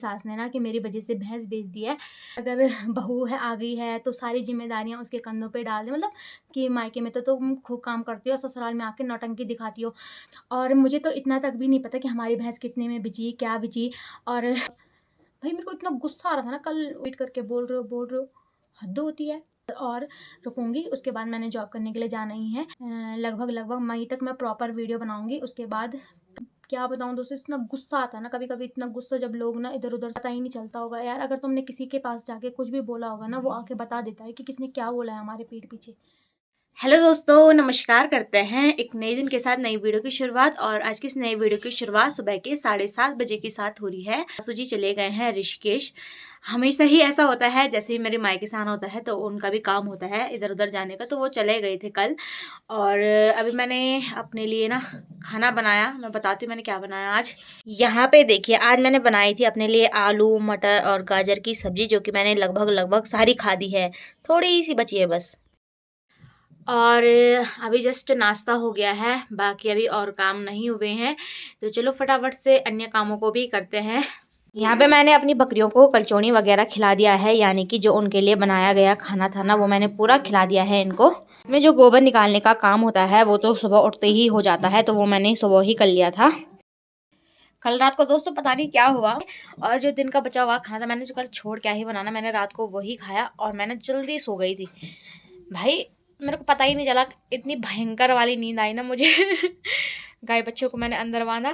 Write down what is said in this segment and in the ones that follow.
सास ने ना कि मेरी वजह से भैंस बेच दी है, अगर बहू है आ गई है तो सारी जिम्मेदारियां उसके कंधों पे डाल दे, मतलब कि मायके में तो तुम खूब काम करती हो, ससुराल में आके नौटंकी दिखाती हो। और मुझे तो इतना तक भी नहीं पता कि हमारी भैंस कितने में बिची, क्या बिची। और भाई मेरे को इतना गुस्सा आ रहा था ना, कल वेट करके बोल रहे हो, हद होती है। और रुकूंगी, उसके बाद मैंने जॉब करने के लिए जाना ही है। लगभग मई तक मैं प्रॉपर वीडियो बनाऊंगी। उसके बाद क्या बताऊं दोस्तों, इतना गुस्सा आता है ना कभी कभी, इतना गुस्सा जब लोग ना इधर उधर, पता ही नहीं चलता होगा यार। अगर तुमने किसी के पास जाके कुछ भी बोला होगा ना, वो आके बता देता है कि किसने क्या बोला है हमारे पीठ पीछे। हेलो दोस्तों, नमस्कार करते हैं एक नए दिन के साथ नई वीडियो की शुरुआत। और आज की इस नई वीडियो की शुरुआत सुबह के 7:30 बजे के साथ हो रही है। सासू जी चले गए हैं ऋषिकेश। हमेशा ही ऐसा होता है, जैसे ही मेरे मायके से आना होता है तो उनका भी काम होता है इधर उधर जाने का, तो वो चले गए थे कल। और अभी मैंने अपने लिए ना खाना बनाया। मैं बताती हूँ मैंने क्या बनाया आज। यहाँ पे देखिए, आज मैंने बनाई थी अपने लिए आलू मटर और गाजर की सब्जी, जो कि मैंने लगभग सारी खा दी है, थोड़ी सी बची है बस। और अभी जस्ट नाश्ता हो गया है, बाकी अभी और काम नहीं हुए हैं, तो चलो फटाफट से अन्य कामों को भी करते हैं। यहाँ पे मैंने अपनी बकरियों को कलचौनी वगैरह खिला दिया है, यानी कि जो उनके लिए बनाया गया खाना था ना, वो मैंने पूरा खिला दिया है इनको। में जो गोबर निकालने का काम होता है वो तो सुबह उठते ही हो जाता है, तो वो मैंने सुबह ही कर लिया था। कल रात को दोस्तों पता नहीं क्या हुआ, और जो दिन का बचा हुआ खाना था मैंने जो कल छोड़ क्या ही बनाना, मैंने रात को वही खाया और मैंने जल्दी सो गई थी। भाई मेरे को पता ही नहीं चला, इतनी भयंकर वाली नींद आई ना मुझे। गाय बच्चों को मैंने अंदर बांधा,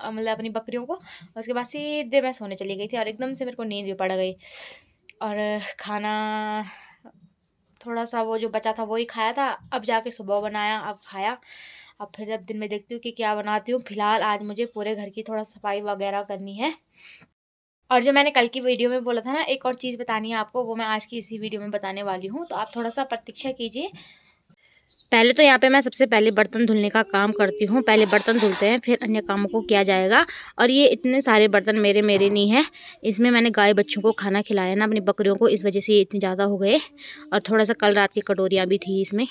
मतलब अपनी बकरियों को, उसके बाद सीधे मैं सोने चली गई थी और एकदम से मेरे को नींद भी पड़ गई। और खाना थोड़ा सा वो जो बचा था वही खाया था, अब जाके सुबह बनाया, अब खाया। अब फिर अब दिन में देखती हूँ कि क्या बनाती हूँ। फिलहाल आज मुझे पूरे घर की थोड़ा सफाई वगैरह करनी है। और जो मैंने कल की वीडियो में बोला था ना, एक और चीज़ बतानी है आपको, वो मैं आज की इसी वीडियो में बताने वाली हूँ, तो आप थोड़ा सा प्रतीक्षा कीजिए। पहले तो यहाँ पे मैं सबसे पहले बर्तन धुलने का काम करती हूँ। पहले बर्तन धुलते हैं, फिर अन्य कामों को किया जाएगा। और ये इतने सारे बर्तन मेरे नहीं हैं, इसमें मैंने गाय बच्चों को खाना खिलाया ना अपनी बकरियों को, इस वजह से ये इतने ज़्यादा हो गए। और थोड़ा सा कल रात की कटोरियाँ भी थी इसमें।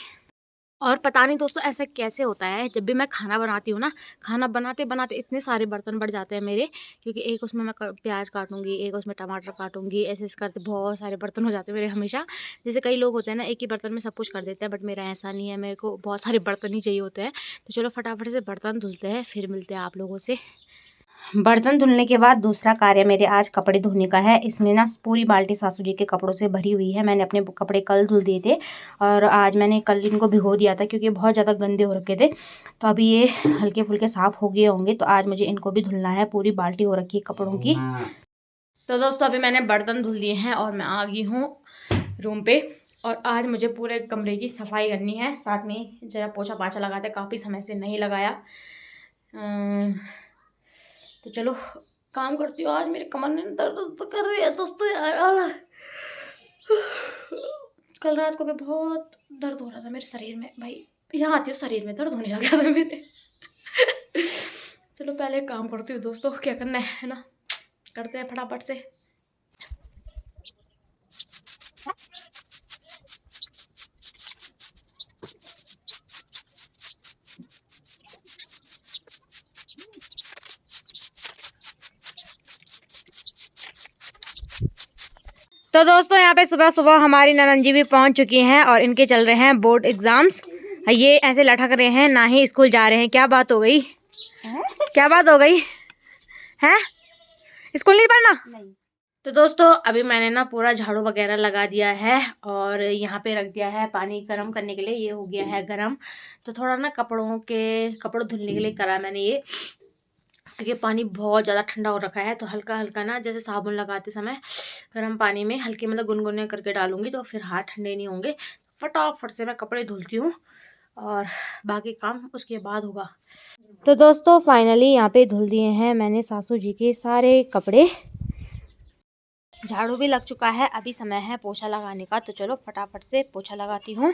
और पता नहीं दोस्तों ऐसा कैसे होता है, जब भी मैं खाना बनाती हूँ ना, खाना बनाते बनाते इतने सारे बर्तन बढ़ जाते हैं मेरे, क्योंकि एक उसमें मैं प्याज काटूंगी, एक उसमें टमाटर काटूंगी, ऐसे ऐसे करते बहुत सारे बर्तन हो जाते हैं मेरे हमेशा। जैसे कई लोग होते हैं ना, एक ही बर्तन में सब कुछ कर देते हैं, बट मेरा ऐसा नहीं है, मेरे को बहुत सारे बर्तन ही चाहिए होते हैं। तो चलो फटाफट से बर्तन धुलते हैं, फिर मिलते हैं आप लोगों से। बर्तन धुलने के बाद दूसरा कार्य मेरे आज कपड़े धोने का है। इसमें ना पूरी बाल्टी सासू जी के कपड़ों से भरी हुई है। मैंने अपने कपड़े कल धुल दिए थे और आज मैंने कल इनको भिगो दिया था, क्योंकि बहुत ज़्यादा गंदे हो रखे थे। तो अभी ये हल्के फुल्के साफ़ हो गए होंगे, तो आज मुझे इनको भी धुलना है। पूरी बाल्टी हो रखी है कपड़ों की। तो दोस्तों अभी मैंने बर्तन धुल दिए हैं और मैं आ गई हूँ रूम पे। और आज मुझे पूरे कमरे की सफाई करनी है, साथ में जरा पोछा पाछा लगाते, काफ़ी समय से नहीं लगाया। तो चलो काम करती हूँ। आज मेरे कमर में दर्द कर रही है दोस्तों यार। कल रात को भी बहुत दर्द हो रहा था मेरे शरीर में, भाई यहाँ आती हूँ शरीर में दर्द होने लग गया था मेरे। चलो पहले काम करती हूँ दोस्तों, क्या करना है ना, करते हैं फटाफट से। तो दोस्तों यहाँ पे सुबह सुबह हमारी ननद जी भी पहुँच चुकी हैं और इनके चल रहे हैं बोर्ड एग्जाम्स। ये ऐसे लटक रहे हैं, ना ही स्कूल जा रहे हैं। क्या बात हो गई, क्या बात हो गई है, स्कूल नहीं पढ़ना? नहीं। तो दोस्तों अभी मैंने ना पूरा झाड़ू वगैरह लगा दिया है और यहाँ पे रख दिया है पानी गर्म करने के लिए, ये हो गया है गर्म। तो थोड़ा ना कपड़ों धुलने के लिए करा मैंने ये, क्योंकि पानी बहुत ज़्यादा ठंडा हो रखा है। तो हल्का हल्का ना, जैसे साबुन लगाते समय गर्म पानी में हल्के मतलब गुनगुने करके डालूंगी, तो फिर हाथ ठंडे नहीं होंगे। फटाफट से मैं कपड़े धुलती हूँ और बाकी काम उसके बाद होगा। तो दोस्तों फाइनली यहाँ पे धुल दिए हैं मैंने सासू जी के सारे कपड़े। झाड़ू भी लग चुका है, अभी समय है पोछा लगाने का, तो चलो फटाफट से पोछा लगाती हूँ।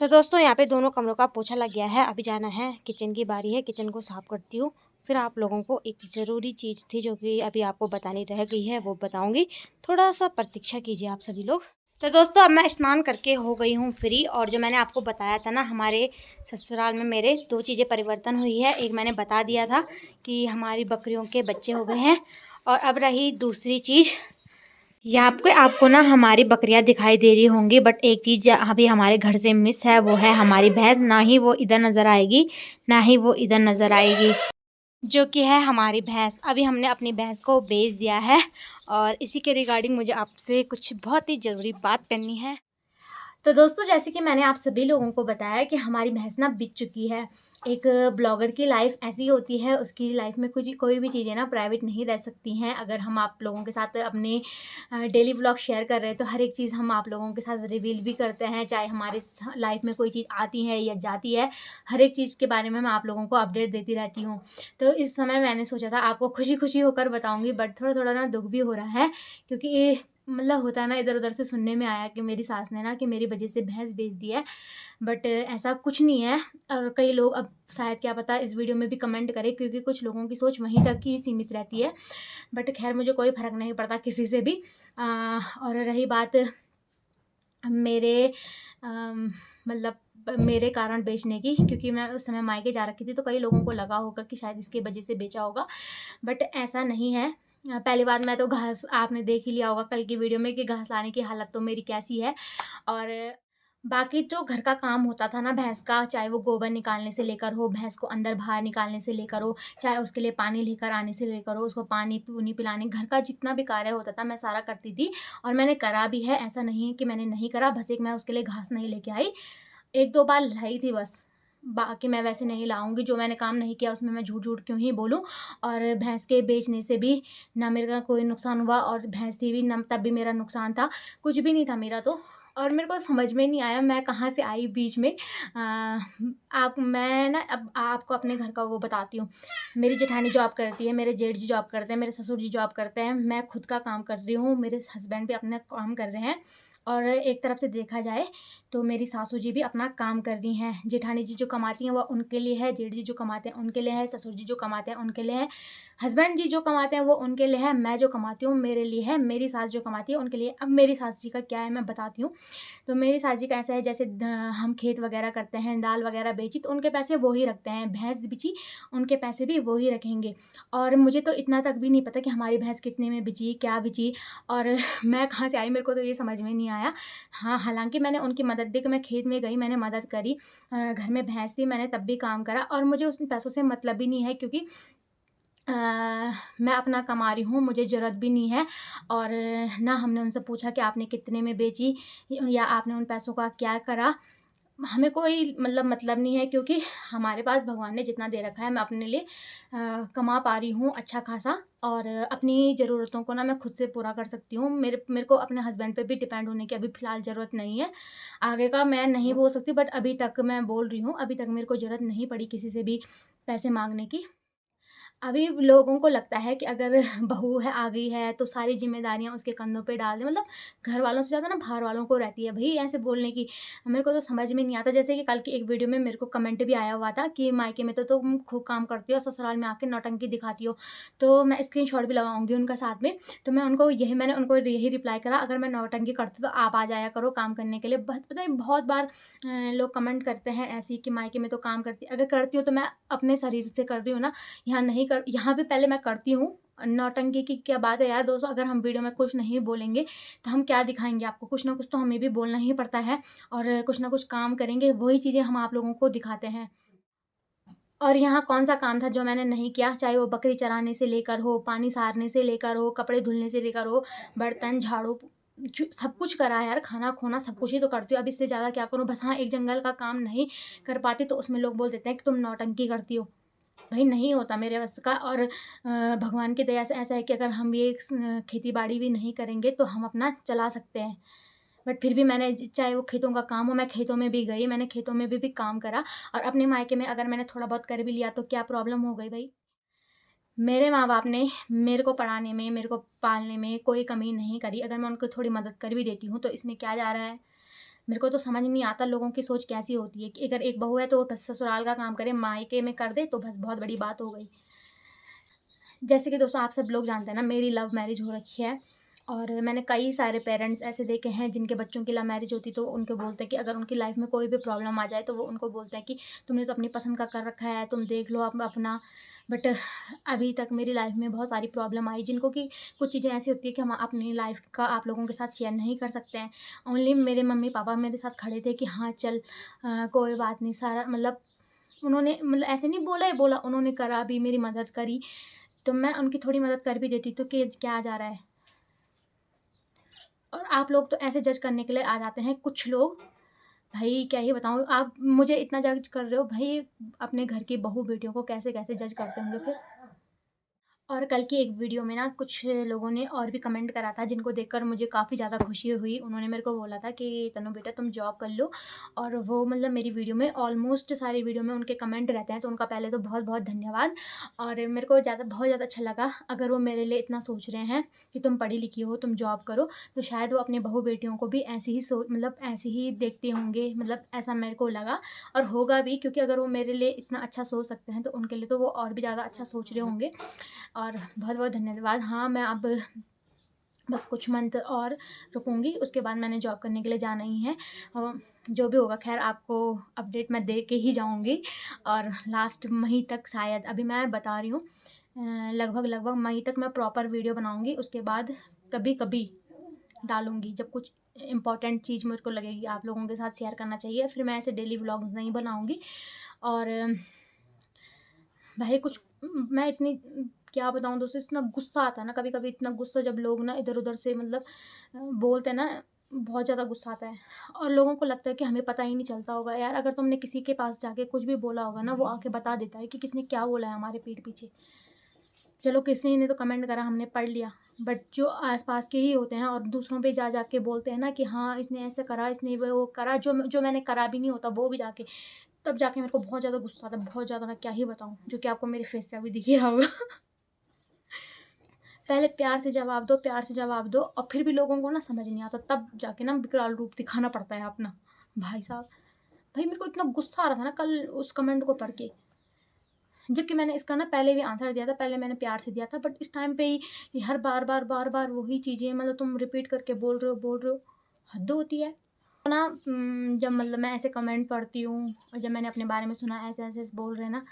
तो दोस्तों यहाँ पे दोनों कमरों का पोछा लग गया है। अभी जाना है, किचन की बारी है, किचन को साफ़ करती हूँ। फिर आप लोगों को एक ज़रूरी चीज़ थी जो कि अभी आपको बतानी रह गई है, वो बताऊँगी। थोड़ा-सा प्रतीक्षा कीजिए आप सभी लोग। तो दोस्तों अब मैं स्नान करके हो गई हूँ फ्री, और जो मैंने आपको बताया था ना, हमारे ससुराल में मेरे 2 चीज़ें परिवर्तन हुई है। एक मैंने बता दिया था कि हमारी बकरियों के बच्चे हो गए हैं, और अब रही दूसरी चीज़। यहाँ पे आपको ना हमारी बकरियाँ दिखाई दे रही होंगी, बट एक चीज़ अभी हमारे घर से मिस है, वो है हमारी भैंस। ना ही वो इधर नज़र आएगी, ना ही वो इधर नज़र आएगी, जो कि है हमारी भैंस। अभी हमने अपनी भैंस को बेच दिया है, और इसी के रिगार्डिंग मुझे आपसे कुछ बहुत ही ज़रूरी बात करनी है। तो दोस्तों जैसे कि मैंने आप सभी लोगों को बताया कि हमारी भैंस ना बिक चुकी है। एक ब्लॉगर की लाइफ ऐसी होती है, उसकी लाइफ में कुछ कोई भी चीज़ें ना प्राइवेट नहीं रह सकती हैं। अगर हम आप लोगों के साथ अपने डेली व्लॉग शेयर कर रहे हैं, तो हर एक चीज़ हम आप लोगों के साथ रिवील भी करते हैं, चाहे हमारे लाइफ में कोई चीज़ आती है या जाती है। हर एक चीज़ के बारे में मैं आप लोगों को अपडेट देती रहती हूँ। तो इस समय मैंने सोचा था आपको खुशी खुशी होकर बताऊँगी, बट थोड़ा थोड़ा ना दुख भी हो रहा है, क्योंकि मतलब होता है ना, इधर-उधर से सुनने में आया कि मेरी सास ने ना कि मेरी वज़ह से भैंस बेच दी है। बट ऐसा कुछ नहीं है, और कई लोग अब शायद क्या पता इस वीडियो में भी कमेंट करें, क्योंकि कुछ लोगों की सोच वहीं तक ही सीमित रहती है। बट ख़ैर मुझे कोई फ़र्क नहीं पड़ता किसी से भी। और रही बात मेरे मतलब मेरे कारण बेचने की, क्योंकि मैं उस समय मायके जा रखी थी, तो कई लोगों को लगा होगा कि शायद इसकी वज़ह से बेचा होगा, बट ऐसा नहीं है। पहली बात, मैं तो घास आपने देख ही लिया होगा कल की वीडियो में कि घास लाने की हालत तो मेरी कैसी है। और बाकी जो घर का काम होता था ना भैंस का, चाहे वो गोबर निकालने से लेकर हो, भैंस को अंदर-बाहर निकालने से लेकर हो, चाहे उसके लिए पानी लेकर आने से लेकर हो, उसको पानी-पूनी पिलाने, घर का जितना भी कार्य होता था मैं सारा करती थी, और मैंने करा भी है। ऐसा नहीं है कि मैंने नहीं करा, बस एक मैं उसके लिए घास नहीं लेके आई। 1-2 बार लाई थी बस, बाकी मैं वैसे नहीं लाऊँगी। जो मैंने काम नहीं किया उसमें मैं झूठ-झूठ क्यों ही बोलूँ। और भैंस के बेचने से भी ना मेरा कोई नुकसान हुआ, और भैंस थी भी ना, तब भी मेरा नुकसान था, कुछ भी नहीं था मेरा तो। और मेरे को समझ में नहीं आया मैं कहाँ से आई बीच में। आप मैं ना अब आपको अपने घर का वो बताती हूँ। मेरी जेठानी जॉब करती है, मेरे जेठ जी जॉब करते हैं, मेरे ससुर जी जॉब करते हैं, मैं खुद का काम कर रही हूँ, मेरे हस्बैंड भी अपना काम कर रहे हैं। और एक तरफ से देखा जाए तो मेरी सासू जी भी अपना काम कर रही हैं। जेठानी जी जो कमाती हैं वो उनके लिए है, जेठ जी जो कमाते हैं उनके लिए है, ससुर जी जो कमाते हैं उनके लिए है, हस्बैंड जी जो कमाते हैं वो उनके लिए है, मैं जो कमाती हूँ मेरे लिए है, मेरी सास जो कमाती है उनके लिए। अब मेरी सास जी का क्या है मैं बताती हूँ। तो मेरी सास जी का ऐसा है, जैसे हम खेत वगैरह करते हैं, दाल वगैरह बेची तो उनके पैसे वो ही रखते हैं, भैंस बिची उनके पैसे भी वो ही रखेंगे। और मुझे तो इतना तक भी नहीं पता कि हमारी भैंस कितने में बिची, क्या बिची, और मैं कहाँ से आई, मेरे को तो ये समझ में नहीं आया। हाँ, हालाँकि मैंने उनकी मदद दी कि मैं खेत में गई, मैंने मदद करी। घर में भैंस थी, मैंने तब भी काम करा, और मुझे उस पैसों से मतलब भी नहीं है, क्योंकि अ, मैं अपना कमा रही हूँ, मुझे ज़रूरत भी नहीं है। और ना हमने उनसे पूछा कि आपने कितने में बेची या आपने उन पैसों का क्या करा। हमें कोई मतलब नहीं है, क्योंकि हमारे पास भगवान ने जितना दे रखा है मैं अपने लिए कमा पा रही हूँ अच्छा खासा, और अपनी ज़रूरतों को ना मैं खुद से पूरा कर सकती हूँ। मेरे को अपने हस्बैंड पे भी डिपेंड होने की अभी फ़िलहाल ज़रूरत नहीं है। आगे का मैं नहीं बोल सकती, बट अभी तक मैं बोल रही हूँ, अभी तक मेरे को ज़रूरत नहीं पड़ी किसी से भी पैसे माँगने की। अभी लोगों को लगता है कि अगर बहू है आ गई है तो सारी ज़िम्मेदारियाँ उसके कंधों पे डाल दें, मतलब घर वालों से ज़्यादा ना बाहर वालों को रहती है भई ऐसे बोलने की। मेरे को तो समझ में नहीं आता। जैसे कि कल की एक वीडियो में मेरे को कमेंट भी आया हुआ था कि मायके में तो तुम खूब काम करती हो, ससुराल में आके नौटंकी दिखाती हो। तो मैं स्क्रीनशॉट भी लगाऊँगी उनका साथ में। तो मैंने उनको यही रिप्लाई करा, अगर मैं नौटंकी करती तो आप आ जाया करो काम करने के लिए। पता है बहुत बार लोग कमेंट करते हैं ऐसे ही कि मायके में तो काम करती, अगर करती हूँ तो मैं अपने शरीर से कर रही हूँ ना, यहाँ भी पहले मैं करती हूँ। नौटंकी की क्या बात है यार दोस्तों, अगर हम वीडियो में कुछ नहीं बोलेंगे तो हम क्या दिखाएँगे आपको? कुछ ना कुछ तो हमें भी बोलना ही पड़ता है, और कुछ ना कुछ काम करेंगे, वही चीज़ें हम आप लोगों को दिखाते हैं। और यहाँ कौन-सा काम था जो मैंने नहीं किया, चाहे वो बकरी चराने से लेकर हो, पानी सारने से लेकर हो, कपड़े धुलने से लेकर हो, बर्तन, झाड़ू, सब कुछ करा है यार, खाना-खुना सब कुछ ही तो करती हूँ। अब इससे ज़्यादा क्या करूँ? बस हाँ, एक जंगल का काम नहीं कर पाती तो उसमें लोग बोल देते हैं कि तुम नौटंकी करती हो। भई नहीं होता मेरे बस का। और भगवान की दया से ऐसा है कि अगर हम ये खेती-बाड़ी भी नहीं करेंगे तो हम अपना चला सकते हैं। बट फिर भी मैंने चाहे वो खेतों का काम हो, मैं खेतों में भी गई, मैंने खेतों में भी काम करा, और अपने मायके में अगर मैंने थोड़ा बहुत कर भी लिया तो क्या प्रॉब्लम हो गई भई? मेरे माँ-बाप ने मेरे को पढ़ाने में, मेरे को पालने में कोई कमी नहीं करी। अगर मैं उनको थोड़ी मदद कर भी देती हूँ तो इसमें क्या जा रहा है? मेरे को तो समझ नहीं आता लोगों की सोच कैसी होती है कि अगर एक बहू है तो वो बस ससुराल का काम करे, मायके में कर दे तो बस बहुत बड़ी बात हो गई। जैसे कि दोस्तों आप सब लोग जानते हैं ना, मेरी लव मैरिज हो रखी है और मैंने कई सारे पेरेंट्स ऐसे देखे हैं जिनके बच्चों की लव मैरिज होती तो उनको बोलते हैं कि अगर उनकी लाइफ में कोई भी प्रॉब्लम आ जाए तो वो उनको बोलते हैं कि तुमने तो अपनी पसंद का कर रखा है, तुम देख लो अपना। बट अभी तक मेरी लाइफ में बहुत सारी प्रॉब्लम आई जिनको कि कुछ चीज़ें ऐसी होती है कि हम अपनी लाइफ का आप लोगों के साथ शेयर नहीं कर सकते हैं। ओनली मेरे मम्मी पापा मेरे साथ खड़े थे कि हाँ चल कोई बात नहीं, सारा मतलब उन्होंने मतलब ऐसे नहीं बोला ही बोला, उन्होंने करा भी, मेरी मदद करी। तो मैं उनकी थोड़ी मदद कर भी देती तो कि क्या आ जा रहा है। और आप लोग तो ऐसे जज करने के लिए आ जाते हैं कुछ लोग, भाई क्या ही बताऊँ, आप मुझे इतना जज कर रहे हो, भाई अपने घर की बहू बेटियों को कैसे-कैसे जज करते होंगे फिर। और कल की एक वीडियो में ना कुछ लोगों ने और भी कमेंट करा था जिनको देखकर मुझे काफ़ी ज़्यादा खुशी हुई। उन्होंने मेरे को बोला था कि तनु बेटा तुम जॉब कर लो, और वो मतलब मेरी वीडियो में ऑलमोस्ट सारी वीडियो में उनके कमेंट रहते हैं, तो उनका पहले तो बहुत-बहुत धन्यवाद। और मेरे को बहुत ज़्यादा अच्छा लगा, अगर वो मेरे लिए इतना सोच रहे हैं कि तुम पढ़ी लिखी हो, तुम जॉब करो, तो शायद वो अपनी बहू बेटियों को भी ऐसे ही मतलब ऐसे ही देखते होंगे, मतलब ऐसा मेरे को लगा और होगा भी, क्योंकि अगर वो मेरे लिए इतना अच्छा सोच सकते हैं तो उनके लिए तो वो और भी ज़्यादा अच्छा सोच रहे होंगे। और बहुत-बहुत धन्यवाद। हाँ, मैं अब बस कुछ मंथ और रुकूँगी, उसके बाद मैंने जॉब करने के लिए जाना ही है। जो भी होगा ख़ैर आपको अपडेट मैं दे के ही जाऊँगी, और लास्ट मई तक शायद, अभी मैं बता रही हूँ लगभग मई तक मैं प्रॉपर वीडियो बनाऊँगी। उसके बाद कभी-कभी डालूँगी जब कुछ इम्पोर्टेंट चीज़ मुझको लगेगी आप लोगों के साथ शेयर करना चाहिए, फिर मैं ऐसे डेली व्लॉग्स नहीं बनाऊँगी। और भाई कुछ मैं इतनी क्या बताऊँ दोस्तों, इतना गुस्सा आता है ना कभी-कभी, इतना गुस्सा जब लोग ना इधर-उधर से मतलब बोलते हैं ना, बहुत ज़्यादा गुस्सा आता है। और लोगों को लगता है कि हमें पता ही नहीं चलता होगा। यार अगर तुमने किसी के पास जाके कुछ भी बोला होगा ना, वो आके बता देता है कि किसने क्या बोला है हमारे पीठ पीछे। चलो किसी ने तो कमेंट करा, हमने पढ़ लिया, बट जो आस-पास के ही होते हैं और दूसरों पे जा के बोलते हैं ना कि हाँ, इसने ऐसे करा, इसने वो करा, जो मैंने करा भी नहीं होता वो भी जाके, तब जाके मेरे को बहुत ज़्यादा गुस्सा आता है, बहुत ज़्यादा, मैं क्या ही बताऊँ, जो कि आपको मेरे फेस से अभी दिख ही रहा होगा। पहले प्यार से जवाब दो और फिर भी लोगों को ना समझ नहीं आता, तब जाके ना विकराल रूप दिखाना पड़ता है अपना। भाई साहब, भाई मेरे को इतना गुस्सा आ रहा था ना कल उस कमेंट को पढ़ के, जबकि मैंने इसका ना पहले भी आंसर दिया था, पहले मैंने प्यार से दिया था, बट इस टाइम पे ही ये हर बार-बार वही चीज़ें मतलब तुम रिपीट करके बोल रहे हो, हद होती है। तो ना जब मतलब मैं ऐसे कमेंट पढ़ती हूँ और जब मैंने अपने बारे में सुना ऐसे-ऐसे बोल रहे हैं ना,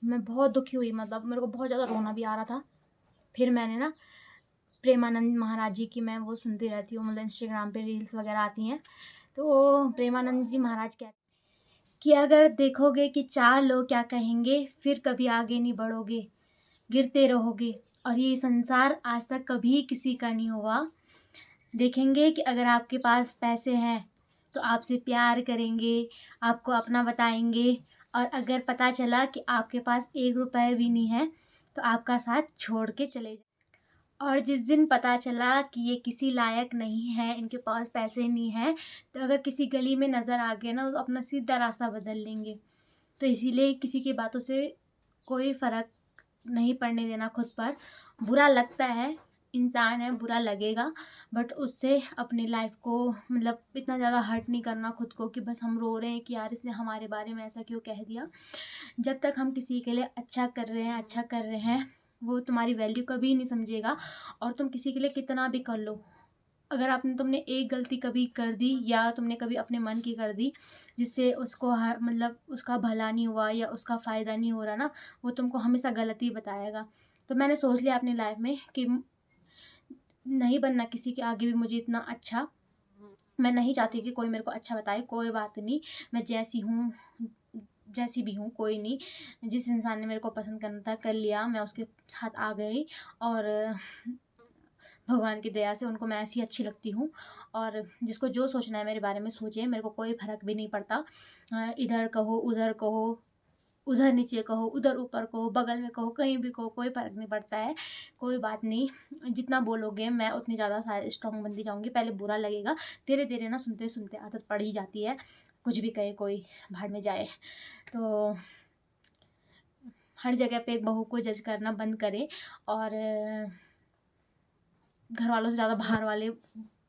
मैं बहुत दुखी हुई, मतलब मेरे को बहुत ज़्यादा रोना भी आ रहा था। फिर मैंने ना प्रेमानंद महाराज जी की मैं वो सुनती रहती हूँ, मतलब इंस्टाग्राम पे रील्स वगैरह आती हैं, तो प्रेमानंद जी महाराज कहते हैं कि अगर देखोगे कि 4 लोग क्या कहेंगे, फिर कभी आगे नहीं बढ़ोगे, गिरते रहोगे और ये संसार आज तक कभी किसी का नहीं हुआ। देखेंगे कि अगर आपके पास पैसे हैं, तो आपसे प्यार करेंगे, आपको अपना बताएँगे, और अगर पता चला कि आपके पास 1 रुपए भी नहीं है, तो आपका साथ छोड़ के चले और जिस दिन पता चला कि ये किसी लायक नहीं है, इनके पास पैसे नहीं हैं, तो अगर किसी गली में नज़र आ गए ना, तो अपना सीधा रास्ता बदल लेंगे। तो इसीलिए किसी की बातों से कोई फ़र्क नहीं पड़ने देना खुद पर। बुरा लगता है, इंसान है, बुरा लगेगा, बट उससे अपनी लाइफ़ को मतलब इतना ज़्यादा हर्ट नहीं करना खुद को कि बस हम रो रहे हैं कि यार इसने हमारे बारे में ऐसा क्यों कह दिया। जब तक हम किसी के लिए अच्छा कर रहे हैं, वो तुम्हारी वैल्यू कभी नहीं समझेगा, और तुम किसी के लिए कितना भी कर लो, अगर तुमने एक गलती कभी कर दी या तुमने कभी अपने मन की कर दी, जिससे उसको मतलब उसका भला नहीं हुआ या उसका फ़ायदा नहीं हो रहा ना, वो तुमको हमेशा गलत ही बताएगा। तो मैंने सोच लिया अपनी लाइफ़ में कि नहीं बनना किसी के आगे भी मुझे इतना अच्छा। मैं नहीं चाहती कि कोई मेरे को अच्छा बताए, कोई बात नहीं, मैं जैसी हूँ, जैसी भी हूँ, कोई नहीं। जिस इंसान ने मेरे को पसंद करना था कर लिया, मैं उसके साथ आ गई, और भगवान की दया से उनको मैं ऐसी अच्छी लगती हूँ, और जिसको जो सोचना है मेरे बारे में सोचे, मेरे को कोई फ़र्क भी नहीं पड़ता। इधर कहो, उधर कहो, उधर नीचे कहो, उधर ऊपर कहो, बगल में कहो, कहीं भी कहो, कोई फ़र्क नहीं पड़ता है। कोई बात नहीं, जितना बोलोगे मैं उतनी ज़्यादा स्ट्रॉन्ग बनती जाऊँगी। पहले बुरा लगेगा, धीरे-धीरे ना सुनते-सुनते आदत पड़ ही जाती है। कुछ भी कहे कोई, भाड़ में जाए। तो हर जगह पे एक बहू को जज करना बंद करें, और घरवालों से ज़्यादा बाहर वाले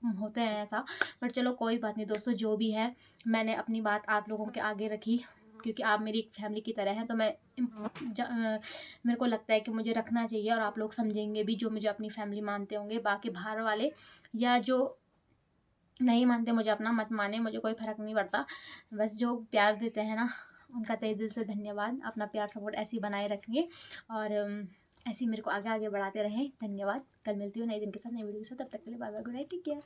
होते हैं ऐसा, बट चलो कोई बात नहीं दोस्तों, जो भी है मैंने अपनी बात आप लोगों के आगे रखी, क्योंकि आप मेरी एक फैमिली की तरह हैं, तो मेरे को लगता है कि मुझे रखना चाहिए, और आप लोग समझेंगे भी जो मुझे अपनी फैमिली मानते होंगे। बाकी बाहर वाले या जो नहीं मानते मुझे अपना मत माने, मुझे कोई फ़र्क नहीं पड़ता। बस जो प्यार देते हैं ना, उनका तहे दिल से धन्यवाद। अपना प्यार सपोर्ट ऐसे ही बनाए रखेंगे, और ऐसे ही मेरे को आगे आगे बढ़ाते रहें। धन्यवाद। कल मिलती हूँ नए दिन के साथ, नई वीडियो के साथ। तब तक के लिए bye bye, good night, take care.